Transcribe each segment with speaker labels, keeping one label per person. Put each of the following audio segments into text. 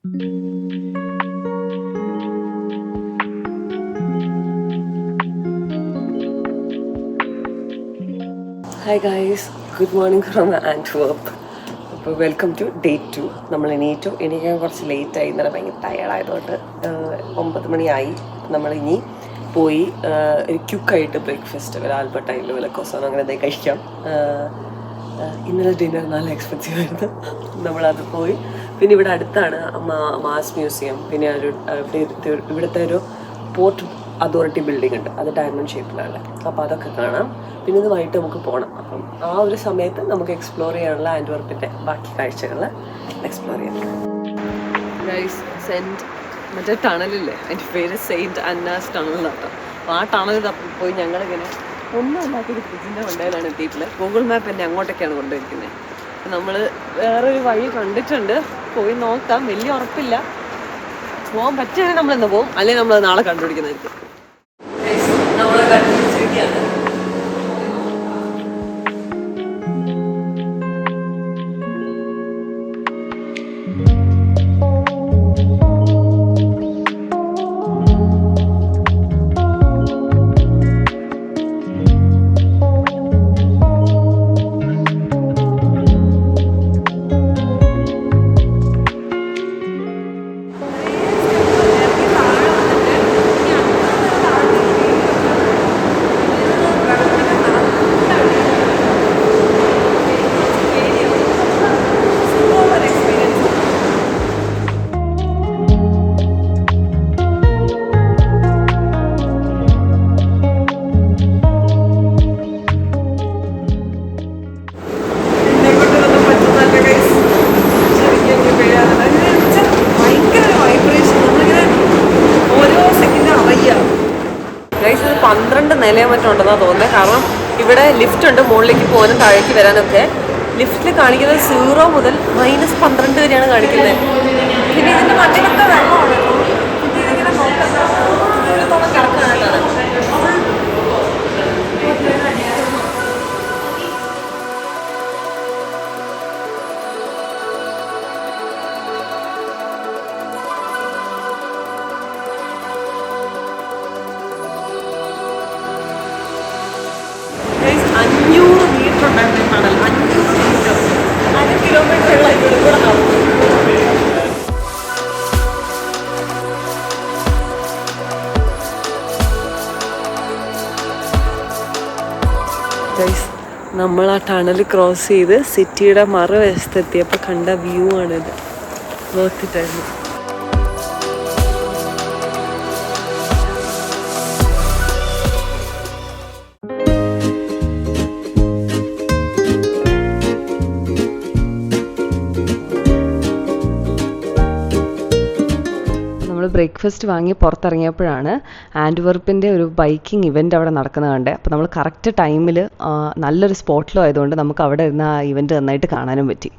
Speaker 1: Hi guys, good morning from Antwerp. അപ്പോൾ welcome to day 2. നമ്മൾ എണീക്കാൻ കുറച്ച് ലേറ്റായി, ഇന്നലെ ഭയങ്കര ടയർഡായതുകൊണ്ട് 9 മണിയായി. നമ്മളിനി പോയി ഒരു ക്യുക്കായിട്ട് ബ്രേക്ക്ഫാസ്റ്റ് ഒരു ആൽബർട്ടൈനിലോ വല്ല കൊസാനോ അങ്ങനെ എന്തെങ്കിലും കഴിക്കാം. ഇന്നലെ ഡിന്നർ നല്ല എക്സ്പെൻസീവ് ആയിരുന്നു. നമ്മളത് പോയി. പിന്നെ ഇവിടെ അടുത്താണ് മാസ് മ്യൂസിയം, പിന്നെ ഇവിടുത്തെ ഒരു പോർട്ട് അതോറിറ്റി ബിൽഡിംഗ് ഉണ്ട്, അത് ഡയമണ്ട് ഷേപ്പിലാണ്. അപ്പോൾ അതൊക്കെ കാണാം. പിന്നെ ഇത് വൈകിട്ട് നമുക്ക് പോകണം. അപ്പം ആ ഒരു സമയത്ത് നമുക്ക് എക്സ്പ്ലോർ ചെയ്യാനുള്ള ആൻറ്റ്വർപ്പിൻ്റെ ബാക്കി കാഴ്ചകൾ എക്സ്പ്ലോർ ചെയ്യാം. മറ്റേ ടണലില്ലേ, അതിൻ്റെ പേര് സെയിൻറ്റ് അന്നാസ് ടണൽ എന്നാട്ടോ. അപ്പോൾ ആ ടണൽ പോയി ഞങ്ങളിങ്ങനെ ഒന്നും അല്ലാത്തൊരു ഫ്രിഡ്ജിൻ്റെ മണ്ടയിലാണ് എത്തിയിട്ടുള്ളത്. ഗൂഗിൾ മാപ്പ് എന്നെ അങ്ങോട്ടൊക്കെയാണ് കൊണ്ടുവയ്ക്കുന്നത്. നമ്മൾ വേറൊരു വഴി കണ്ടിട്ടുണ്ട്, പോയി നോക്കാം. വലിയ ഉറപ്പില്ല, പോകാൻ പറ്റുകയാണെങ്കിൽ നമ്മളിന്ന് പോകും, അല്ലെങ്കിൽ നമ്മൾ നാളെ കണ്ടുപിടിക്കുന്നതായിരിക്കും. നമ്മൾ കണ്ടുപിടിച്ചിരിക്കുകയാണ്. നിലയെ മറ്റുണ്ടെന്നാണ് തോന്നുന്നത്. കാരണം ഇവിടെ ലിഫ്റ്റ് ഉണ്ട്, മുകളിലേക്ക് പോകാനും താഴേക്ക് വരാനൊക്കെ. ലിഫ്റ്റിൽ കാണിക്കുന്നത് 0 മുതൽ -12 വരെയാണ് കാണിക്കുന്നത്. പിന്നെ ഇതിൻ്റെ മണ്ണിലൊക്കെ വെള്ളമാണ്. ഇതിങ്ങനെ നോക്കാൻ കിടക്കാനായിട്ടാണ്. നമ്മൾ ആ ടണൽ ക്രോസ് ചെയ്ത് സിറ്റിയുടെ മറുവശത്തെത്തിയപ്പോൾ കണ്ട വ്യൂ ആണിത്. നോക്കിട്ടായിരുന്നു. ബ്രേക്ക്ഫാസ്റ്റ് വാങ്ങി പുറത്തിറങ്ങിയപ്പോഴാണ് ആൻറ്റ്വർപ്പിൻ്റെ ഒരു ബൈക്കിംഗ് ഇവൻ്റ് അവിടെ നടക്കുന്നത് കണ്ടത്. അപ്പോൾ നമ്മൾ കറക്റ്റ് ടൈമിൽ നല്ലൊരു സ്പോട്ടിലും ആയതുകൊണ്ട് നമുക്ക് അവിടെ ഇരുന്ന് ആ ഇവൻ്റ് നന്നായിട്ട് കാണാനും പറ്റി.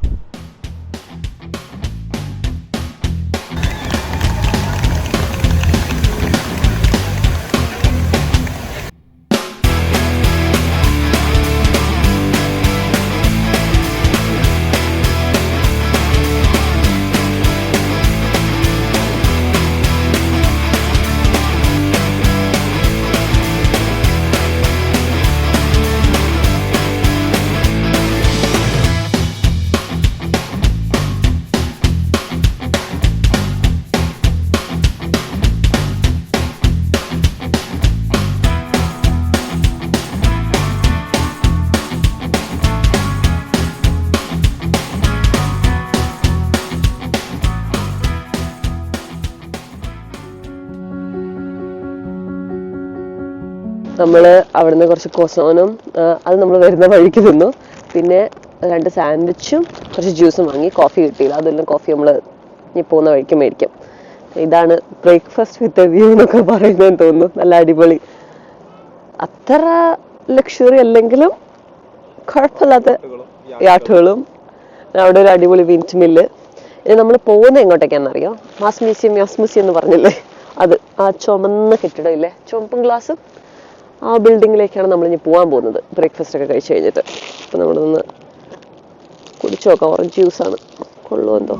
Speaker 1: നമ്മൾ അവിടുന്ന് കുറച്ച് കൊസോനും അത് നമ്മൾ വരുന്ന വഴിക്ക് തിന്നു. പിന്നെ 2 സാൻഡ്വിച്ചും കുറച്ച് ജ്യൂസും വാങ്ങി. കോഫി കിട്ടിയില്ല, അതെല്ലാം കോഫി നമ്മൾ ഇനി പോകുന്ന വഴിക്ക് മേടിക്കാം. ഇതാണ് ബ്രേക്ക്ഫാസ്റ്റ് വിത്ത് വ്യൂ എന്നൊക്കെ പറയുന്നതെന്ന് തോന്നുന്നു. നല്ല അടിപൊളി, അത്ര ലക്ഷറി അല്ലെങ്കിലും കുഴപ്പമില്ലാത്ത യാട്ടുകളും. അവിടെ ഒരു അടിപൊളി വിൻഡ് മില്ല്. ഇനി നമ്മൾ പോകുന്നത് എങ്ങോട്ടേക്കാണെന്നറിയോ? മാസ് മ്യൂസിയം എന്ന് പറഞ്ഞില്ലേ, അത് ആ ചുമന്ന കെട്ടിടം ഇല്ലേ, ചുവപ്പും ഗ്ലാസും, ആ ബിൽഡിങ്ങിലേക്കാണ് നമ്മളിനി പോകാൻ പോകുന്നത് ബ്രേക്ക്ഫാസ്റ്റ് ഒക്കെ കഴിച്ച് കഴിഞ്ഞിട്ട്. അപ്പം നമ്മളൊന്ന് കുടിച്ചു നോക്കാം. ഓറഞ്ച് ജ്യൂസാണ്, കൊള്ളുമെന്തോ.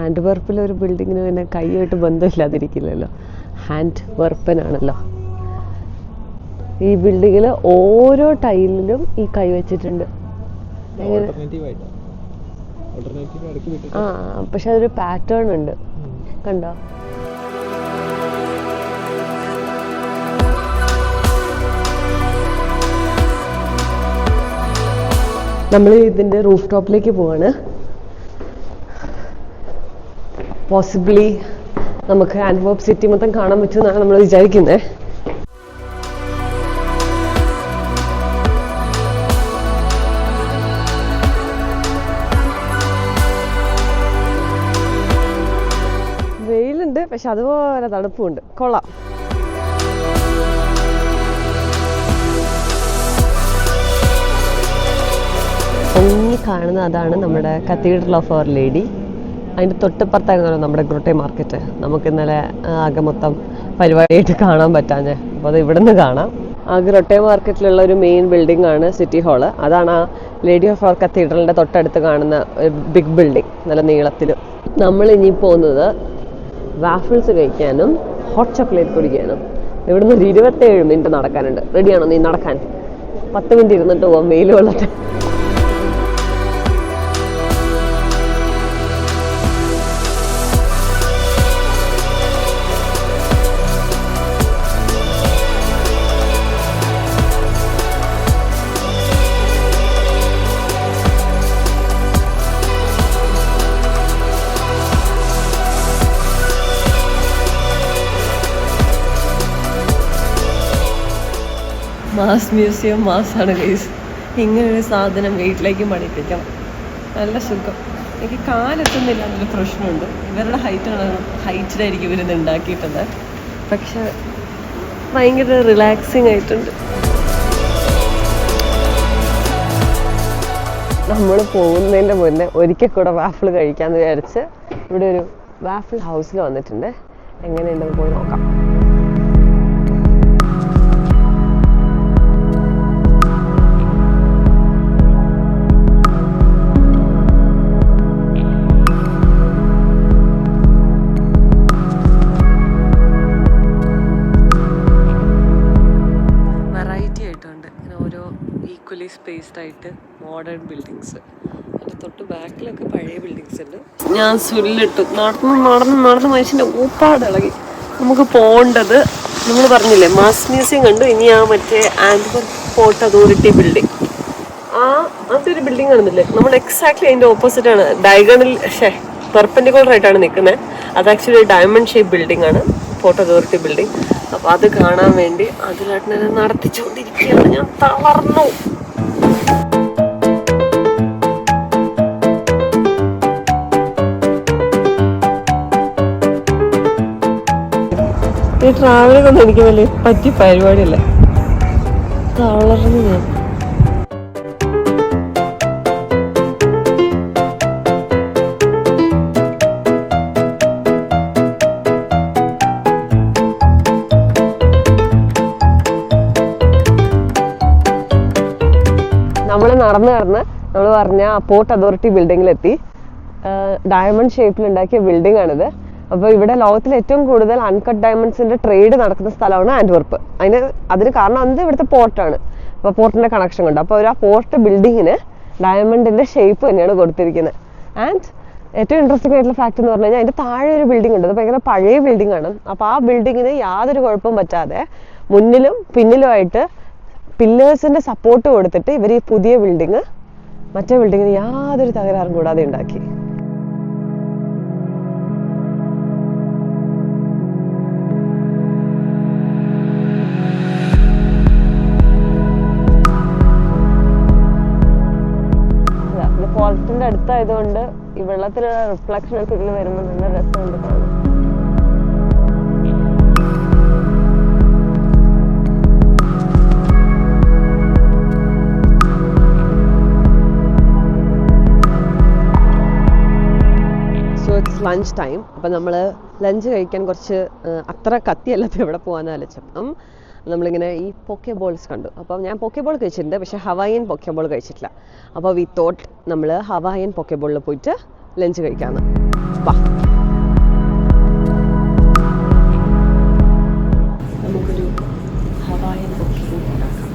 Speaker 1: ആൻഡ്വർപ്പിലൊരു ബിൽഡിങ്ങിന് പിന്നെ കൈയായിട്ട് ബന്ധമില്ലാതിരിക്കില്ലല്ലോ. ആൻഡ്വർപ്പനാണല്ലോ. ഈ ബിൽഡിങ്ങിൽ ഓരോ ടൈലിലും ഈ കൈ വെച്ചിട്ടുണ്ട്. പക്ഷെ അതൊരു പാറ്റേൺ ഉണ്ട്, കണ്ടോ? നമ്മൾ ഇതിന്റെ റൂഫ് ടോപ്പിലേക്ക് പോവാണ്. പോസിബിളി നമുക്ക് ആൻഡ്വേർപ്പ് സിറ്റി മൊത്തം കാണാൻ പറ്റുമെന്നാണ് നമ്മൾ വിചാരിക്കുന്നത്. വെയിലുണ്ട്, പക്ഷെ അതുപോലെ തണുപ്പുണ്ട്. കൊള്ളാം. പൊങ്ങി കാണുന്ന അതാണ് നമ്മുടെ കത്തീഡ്രൽ ഓഫ് അവർ ലേഡി. അതിൻ്റെ തൊട്ടിപ്പുറത്തായിരുന്നല്ലോ നമ്മുടെ ഗ്രോട്ടെ മാർക്കറ്റ്. നമുക്ക് ഇന്നലെ ആകെ മൊത്തം പരിപാടിയായിട്ട് കാണാൻ പറ്റാഞ്ഞ്. അപ്പോൾ അത് ഇവിടെ നിന്ന് കാണാം. ആ ഗ്രോട്ടെ മാർക്കറ്റിലുള്ള ഒരു മെയിൻ ബിൽഡിംഗ് ആണ് സിറ്റി ഹാള്. അതാണ് ആ ലേഡി ഓഫ് അവർ കത്തീഡ്രലിൻ്റെ തൊട്ടടുത്ത് കാണുന്ന ബിഗ് ബിൽഡിംഗ്, നല്ല നീളത്തിൽ. നമ്മൾ ഇനി പോകുന്നത് വാഫിൾസ് കഴിക്കാനും ഹോട്ട് ചോക്ലേറ്റ് കുടിക്കാനും. ഇവിടുന്ന് ഒരു 27 മിനിറ്റ് നടക്കാനുണ്ട്. റെഡിയാണോ നീ നടക്കാൻ? 10 മിനിറ്റ് ഇരുന്നിട്ട് പോകാം വെയിൽ കൊള്ളട്ടെ. മാസ് മ്യൂസിയം മാസാണ് ഗൈസ്. ഇങ്ങനൊരു സാധനം വീട്ടിലേക്ക് മടിപ്പിക്കണം. നല്ല സുഖം. എനിക്ക് കാലെത്തുന്നില്ല എന്നൊരു പ്രശ്നമുണ്ട്. ഇവരുടെ ഹൈറ്റിലായിരിക്കും ഇവരിത് ഉണ്ടാക്കിയിട്ടുണ്ട്. പക്ഷെ ഭയങ്കര റിലാക്സിങ് ആയിട്ടുണ്ട്. നമ്മൾ പോകുന്നതിൻ്റെ മുന്നേ ഒരിക്കൽ കൂടെ വാഫിൾ കഴിക്കാമെന്ന് വിചാരിച്ച് ഇവിടെ ഒരു വാഫിൾ ഹൗസിൽ വന്നിട്ടുണ്ട്. എങ്ങനെയുണ്ടെന്ന് പോയി നോക്കാം. സ്പേസ്ഡ് ആയിട്ട് മോഡേൺ ബിൽഡിങ്സ്. അതിൻ്റെ തൊട്ട് ബാക്കിലൊക്കെ പഴയ ബിൽഡിങ്സ് ഉണ്ട്. ഞാൻ സുല്ലിട്ടു. നടന്ന് മനുഷ്യൻ്റെ ഊപ്പാട് ഇളകി. നമുക്ക് പോകേണ്ടത്, നമ്മൾ പറഞ്ഞില്ലേ മാസ് മ്യൂസിയം കണ്ടു. ഇനി ആ മറ്റേ ആൻഡ്വർപ്പ് പോർട്ട് അതോറിറ്റി ബിൽഡിംഗ്, അതൊരു ബിൽഡിംഗ് കാണുന്നില്ലേ? നമ്മൾ എക്സാക്ട്ലി അതിൻ്റെ ഓപ്പോസിറ്റ് ആണ്. ഡയഗണൽ പെർപെൻഡിക്കുലർ ആയിട്ടാണ് നിൽക്കുന്നത്. അത് ആക്ച്വലി ഡയമണ്ട് ഷേപ്പ് ബിൽഡിംഗ് ആണ്, പോർട്ട് അതോറിറ്റി ബിൽഡിംഗ്. അപ്പോൾ അത് കാണാൻ വേണ്ടി അതിലായിട്ട് എന്നെ നടത്തിച്ചുകൊണ്ടിരിക്കുകയാണ്. ഞാൻ തളർന്നു. ഈ ട്രാവലിംഗ് ഒന്നും എനിക്ക് വലിയ പറ്റിയ പരിപാടിയല്ല. തളർന്നു ഞാൻ. നമ്മൾ നടന്ന് നമ്മൾ പറഞ്ഞ പോർട്ട് അതോറിറ്റി ബിൽഡിങ്ങിലെത്തി. ഡയമണ്ട് ഷേപ്പിലുണ്ടാക്കിയ ബിൽഡിംഗ് ആണിത്. അപ്പോൾ ഇവിടെ ലോകത്തിൽ ഏറ്റവും കൂടുതൽ അൺകട്ട് ഡയമണ്ട്സിന്റെ ട്രേഡ് നടക്കുന്ന സ്ഥലമാണ് ആൻഡ്വർപ്പ്. അതിന് കാരണം അത് ഇവിടുത്തെ പോർട്ടാണ്. അപ്പോൾ പോർട്ടിന്റെ കണക്ഷൻ കൊണ്ട്. അപ്പോൾ ആ പോർട്ട് ബിൽഡിങ്ങിന് ഡയമണ്ടിന്റെ ഷേപ്പ് തന്നെയാണ് കൊടുത്തിരിക്കുന്നത്. ആൻഡ് ഏറ്റവും ഇൻട്രസ്റ്റിംഗ് ആയിട്ടുള്ള ഫാക്ട് എന്ന് പറഞ്ഞു കഴിഞ്ഞാൽ അതിന്റെ താഴെ ഒരു ബിൽഡിംഗ് ഉണ്ട്. അത് ഭയങ്കര പഴയ ബിൽഡിംഗ് ആണ്. അപ്പോൾ ആ ബിൽഡിങ്ങിന് യാതൊരു കുഴപ്പവും പറ്റാതെ മുന്നിലും പിന്നിലുമായിട്ട് പില്ലേഴ്സിന്റെ സപ്പോർട്ട് കൊടുത്തിട്ട് ഇവർ ഈ പുതിയ ബിൽഡിങ് മറ്റേ ബിൽഡിങ്ങിന് യാതൊരു തകരാറും കൂടാതെ ഉണ്ടാക്കി. ഫോറസ്റ്റിന്റെ അടുത്തായതുകൊണ്ട് ഈ വെള്ളത്തിലുള്ള റിഫ്ലക്ഷൻ ഒക്കെ ഇതിൽ വരുമ്പോൾ നല്ല രസമുണ്ട് കാണാൻ. Lunch time. അപ്പം നമ്മൾ ലഞ്ച് കഴിക്കാൻ കുറച്ച് അത്ര കത്തിയല്ലാത്ത എവിടെ പോകാമെന്ന് ആലോചിച്ചപ്പം നമ്മളിങ്ങനെ ഈ പോക്കെ ബോൾസ് കണ്ടു. അപ്പം ഞാൻ പോക്കെ ബോൾ കഴിച്ചിട്ടുണ്ട്, പക്ഷേ ഹവായിയൻ പോക്കെ ബോൾ കഴിച്ചിട്ടില്ല. അപ്പോൾ വി തോട്ട് നമ്മൾ ഹവായിയൻ പോക്കെ ബോളിൽ പോയിട്ട് ലഞ്ച് കഴിക്കാമെന്ന്. വാ, നമുക്കൊരു ഹവായൻ കുക്കിംഗ് ഉണ്ടാക്കാം.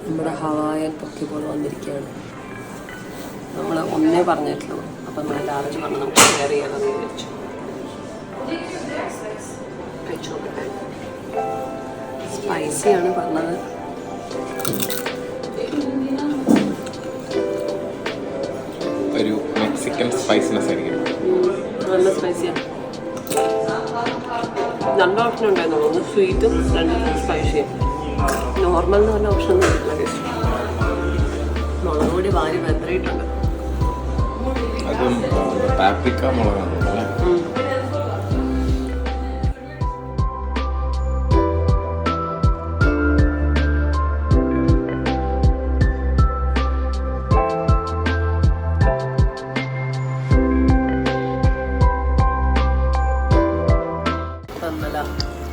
Speaker 1: നമ്മുടെ ഹവായൻ പൊക്കിപ്പോൾ വന്നിരിക്കുകയാണ്. നമ്മൾ ഒന്നേ പറഞ്ഞിട്ടുള്ളൂ, അപ്പം നമ്മൾ ലാർജ് പറഞ്ഞ് നമുക്ക് ഷെയർ ചെയ്യാമെന്ന് വിചാരിച്ചു. സ്പൈസിയാണ് പറഞ്ഞത്.
Speaker 2: ഒരു മെക്സിക്കൻ സ്പൈസിനെസ് ആയിരിക്കും.
Speaker 1: നല്ല സ്പൈസിയാണ്. 2 ഓപ്ഷൻ ഉണ്ടായിരുന്നുള്ളൂ, ഒന്ന് സ്വീറ്റും 2 സ്പൈസിയും. നോർമൽ എന്ന് പറഞ്ഞ ഓപ്ഷൻ ഒന്നും ഇല്ല. മുളക് പൊടി വാരി വെന്തറിയിട്ടുണ്ട്.
Speaker 2: അതും പാപ്രിക്ക മുളകാണ്.
Speaker 1: നല്ല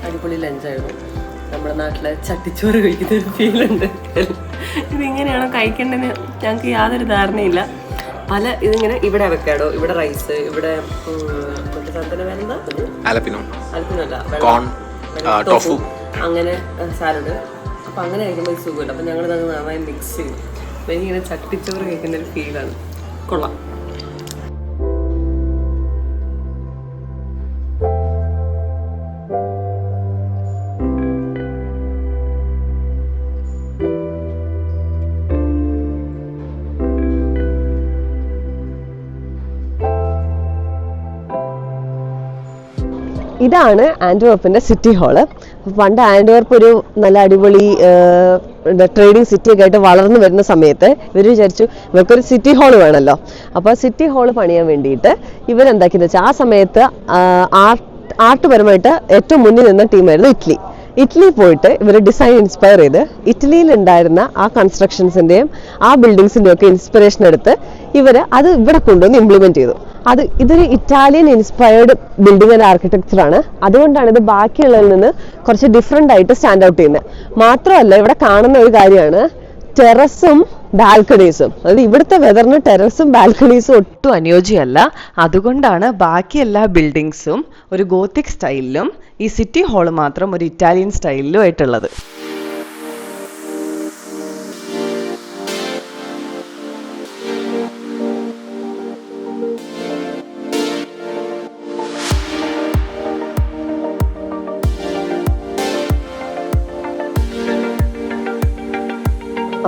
Speaker 1: അടിപൊളി ലഞ്ചായിരുന്നു. നമ്മുടെ നാട്ടിലെ ചട്ടിച്ചോറ് കഴിക്കുന്ന ഒരു ഫീലുണ്ട്. ഇതിങ്ങനെയാണോ കഴിക്കേണ്ടതെന്ന് ഞങ്ങൾക്ക് യാതൊരു ധാരണയില്ല. പല ഇതിങ്ങനെ ഇവിടെ അവക്കാഡോ, ഇവിടെ റൈസ്, ഇവിടെ ടോഫു, അങ്ങനെ സാലഡ്. അപ്പം അങ്ങനെ കഴിക്കുമ്പോൾ സുഖമില്ല. അപ്പം ഞങ്ങൾ നന്നായി മിക്സ് ചെയ്യും. അപ്പം എനിക്കിങ്ങനെ ചട്ടിച്ചോറ് കഴിക്കുന്ന ഒരു ഫീലാണ്. കൊള്ളാം. ഇതാണ് ആൻഡ്വേർപ്പിൻ്റെ സിറ്റി ഹാള്. പണ്ട് ആൻഡ്വേർപ്പ് ഒരു നല്ല അടിപൊളി ട്രേഡിങ് സിറ്റിയൊക്കെ ആയിട്ട് വളർന്നു വരുന്ന സമയത്ത് ഇവർ വിചാരിച്ചു ഇവർക്കൊരു സിറ്റി ഹാൾ വേണമല്ലോ. അപ്പോൾ സിറ്റി ഹാൾ പണിയാൻ വേണ്ടിയിട്ട് ഇവരെന്താക്കിയെന്ന് വെച്ചാൽ, ആ സമയത്ത് ആർട്ട്പരമായിട്ട് ഏറ്റവും മുന്നിൽ നിന്ന ടീമായിരുന്നു ഇറ്റലി. ഇറ്റലി പോയിട്ട് ഇവർ ഡിസൈൻ ഇൻസ്പയർ ചെയ്ത് ഇറ്റലിയിൽ ഉണ്ടായിരുന്ന ആ കൺസ്ട്രക്ഷൻസിൻ്റെയും ആ ബിൽഡിങ്സിൻ്റെയും ഒക്കെ ഇൻസ്പിറേഷൻ എടുത്ത് ഇവർ അത് ഇവിടെ കൊണ്ടുവന്ന് ഇംപ്ലിമെൻറ്റ് ചെയ്തു. ഇതൊരു ഇറ്റാലിയൻ ഇൻസ്പയർഡ് ബിൽഡിംഗ് ആൻഡ് ആർക്കിടെക്ചറാണ്. അതുകൊണ്ടാണ് ഇത് ബാക്കിയുള്ളതിൽ നിന്ന് കുറച്ച് ഡിഫറെൻ്റ് ആയിട്ട് സ്റ്റാൻഡ് ഔട്ട് ചെയ്യുന്നത്. മാത്രമല്ല ഇവിടെ കാണുന്ന ഒരു കാര്യമാണ് ടെറസും ബാൽക്കണീസും. അതായത് ഇവിടുത്തെ വെതറിന് ടെറസും ബാൽക്കണീസും ഒട്ടും അനുയോജ്യമല്ല. അതുകൊണ്ടാണ് ബാക്കി എല്ലാ ബിൽഡിങ്സും ഒരു ഗോത്തിക് സ്റ്റൈലിലും ഈ സിറ്റി ഹാള് മാത്രം ഒരു ഇറ്റാലിയൻ സ്റ്റൈലിലും ആയിട്ടുള്ളത്.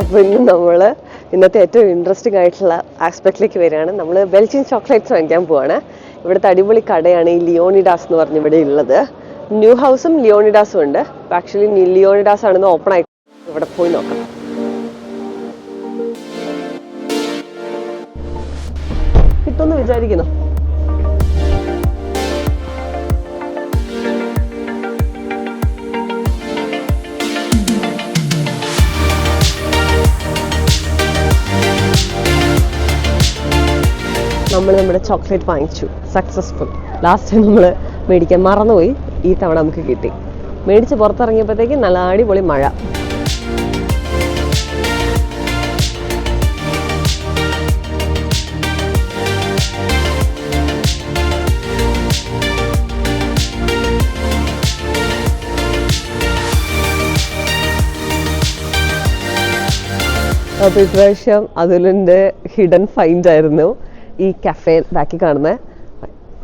Speaker 1: അപ്പോൾ ഇന്നത്തെ ഏറ്റവും ഇൻട്രസ്റ്റിംഗ് ആയിട്ടുള്ള ആസ്പെക്റ്റിലേക്ക് വരികയാണ്. നമ്മൾ ബെൽജിയൻ ചോക്ലേറ്റ്സ് വാങ്ങിക്കാൻ പോവാണ്. ഇവിടുത്തെ അടിപൊളി കടയാണ് ഈ ലിയോണിഡാസ് എന്ന് പറഞ്ഞ് ഇവിടെ ഉള്ളത്. ന്യൂ ഹൗസും ലിയോണിഡാസും ഉണ്ട്. ആക്ച്വലി ലിയോണിഡാസ് ആണെന്ന് ഓപ്പൺ ആയിട്ട് ഇവിടെ പോയി നോക്കാം. കിട്ടുമെന്ന് വിചാരിക്കുന്നു. നമ്മൾ നമ്മുടെ ചോക്ലേറ്റ് വാങ്ങിച്ചു, സക്സസ്ഫുൾ. ലാസ്റ്റ് ടൈം നമ്മൾ മേടിക്കാൻ മറന്നുപോയി, ഈ തവണ നമുക്ക് കിട്ടി. മേടിച്ച് പുറത്തിറങ്ങിയപ്പോഴത്തേക്ക് നല്ല അടിപൊളി മഴ. അപ്പോൾ ഇപ്രാവശ്യം അതുലിൻ്റെ ഹിഡൻ ഫൈൻഡ് ആയിരുന്നു ഈ കഫേ ബാക്കി കാണുന്നത്.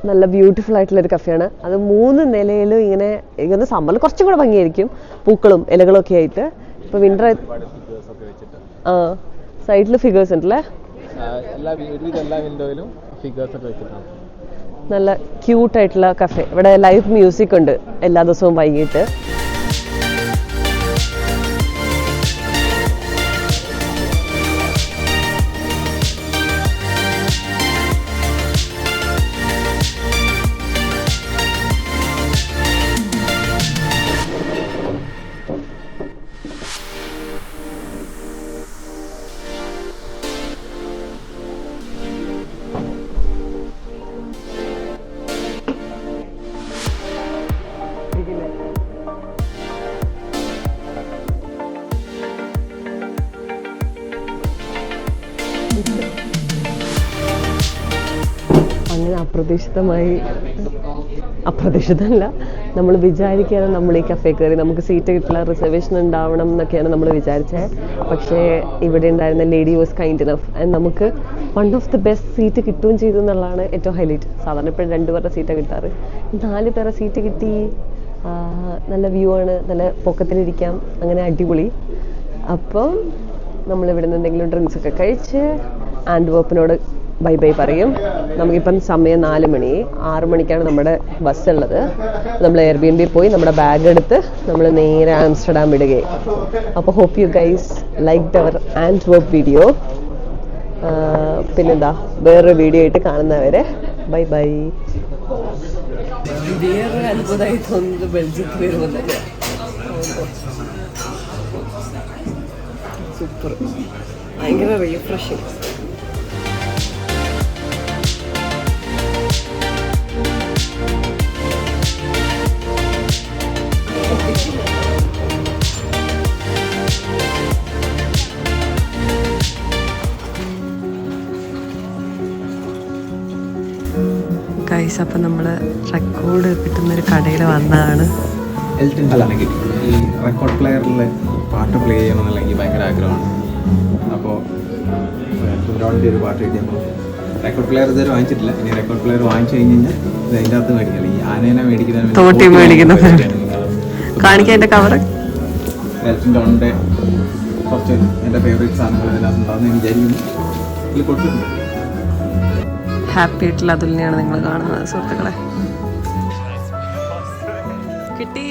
Speaker 1: നല്ല ബ്യൂട്ടിഫുൾ ആയിട്ടുള്ളൊരു കഫേയാണ്. അത് 3 നിലയിലും ഇങ്ങനെ സമ്മറിൽ കുറച്ചും കൂടെ ഭംഗിയായിരിക്കും, പൂക്കളും ഇലകളും ഒക്കെ ആയിട്ട്. ഇപ്പോൾ വിൻ്റർ സൈഡിൽ ഫിഗേഴ്സ് ഉണ്ടല്ലേ, നല്ല ക്യൂട്ടായിട്ടുള്ള കഫേ. ഇവിടെ ലൈവ് മ്യൂസിക് ഉണ്ട് എല്ലാ ദിവസവും വൈകിട്ട്. അങ്ങനെ അപ്രതീക്ഷിതമല്ല, നമ്മൾ വിചാരിക്കാതെ നമ്മൾ ഈ കഫേ കയറി. നമുക്ക് സീറ്റ് കിട്ടില്ല, റിസർവേഷൻ ഉണ്ടാവണം എന്നൊക്കെയാണ് നമ്മൾ വിചാരിച്ചത്. പക്ഷേ ഇവിടെ ഉണ്ടായിരുന്ന lady was kind enough and നമുക്ക് one of the best seat കിട്ടുകയും ചെയ്തു എന്നുള്ളതാണ് ഏറ്റവും ഹൈലൈറ്റ്. സാധാരണ ഇപ്പോഴും 2 പേരുടെ സീറ്റാണ് കിട്ടാറ്, 4 പേരുടെ സീറ്റ് കിട്ടി. നല്ല വ്യൂ ആണ്, നല്ല പൊക്കത്തിലിരിക്കാം, അങ്ങനെ അടിപൊളി. അപ്പം നമ്മളിവിടെ നിന്ന് എന്തെങ്കിലും ഡ്രിങ്ക്സ് ഒക്കെ കഴിച്ച് ആൻഡ്വേർപ്പിനോട് ബൈ ബൈ പറയും. നമുക്കിപ്പം സമയം 4 മണി, 6 മണിക്കാണ് നമ്മുടെ ബസ് ഉള്ളത്. നമ്മൾ എയർബിഎൻബി പോയി നമ്മുടെ ബാഗ് എടുത്ത് നമ്മൾ നേരെ ആംസ്റ്റർഡാം വിടുകയും. അപ്പോൾ hope you guys liked our Antwerp video. പിന്നെന്താ, വേറൊരു വീഡിയോ ആയിട്ട് കാണുന്നവരെ ബൈ ബൈ. വേറൊരു അത്ഭുതമായി തോന്നുന്നത് ബെൽജിയത്തിൽ വരുമ്പോൾ തന്നെ. സൂപ്പർ, ഭയങ്കര റീഫ്രഷിങ്. ഗൈസ്, അപ്പം നമ്മൾ റെക്കോർഡ് കിട്ടുന്നൊരു കടയിൽ വന്നതാണ്.
Speaker 2: അല്ലെങ്കിൽ ഈ റെക്കോർഡ് പ്ലെയറിൽ പാട്ട് പ്ലേ ചെയ്യണമെന്നുള്ള എനിക്ക് ഭയങ്കര ആഗ്രഹമാണ്. അപ്പോൾ ബ്രൗണിൻ്റെ ഒരു പാട്ട് കിട്ടിയപ്പോൾ റെക്കോർഡ് പ്ലെയർ ഇതുവരെ വാങ്ങിച്ചിട്ടില്ല. ഇനി റെക്കോർഡ് പ്ലെയർ വാങ്ങിച്ചു കഴിഞ്ഞ് കഴിഞ്ഞാൽ ഇത് അതിൻ്റെ അകത്ത് മേടിക്കില്ല. ഈ ആനേനെ മേടിക്കുന്ന
Speaker 1: കാണിക്കാൻ എൻ്റെ കവർ
Speaker 2: എൽട്ടൺ ജോണിൻ്റെ കുറച്ച് എൻ്റെ ഫേവറേറ്റ് സാധനങ്ങൾ അതിനകത്തുണ്ടാകുന്ന ഞാൻ വിചാരിക്കുന്നു. ഇതിൽ കൊടുത്തിട്ടുണ്ട്.
Speaker 1: ഹാപ്പി ആയിട്ടുള്ള അതുലിനെയാണ് നിങ്ങൾ കാണുന്നത് സുഹൃത്തുക്കളെ. കിട്ടി.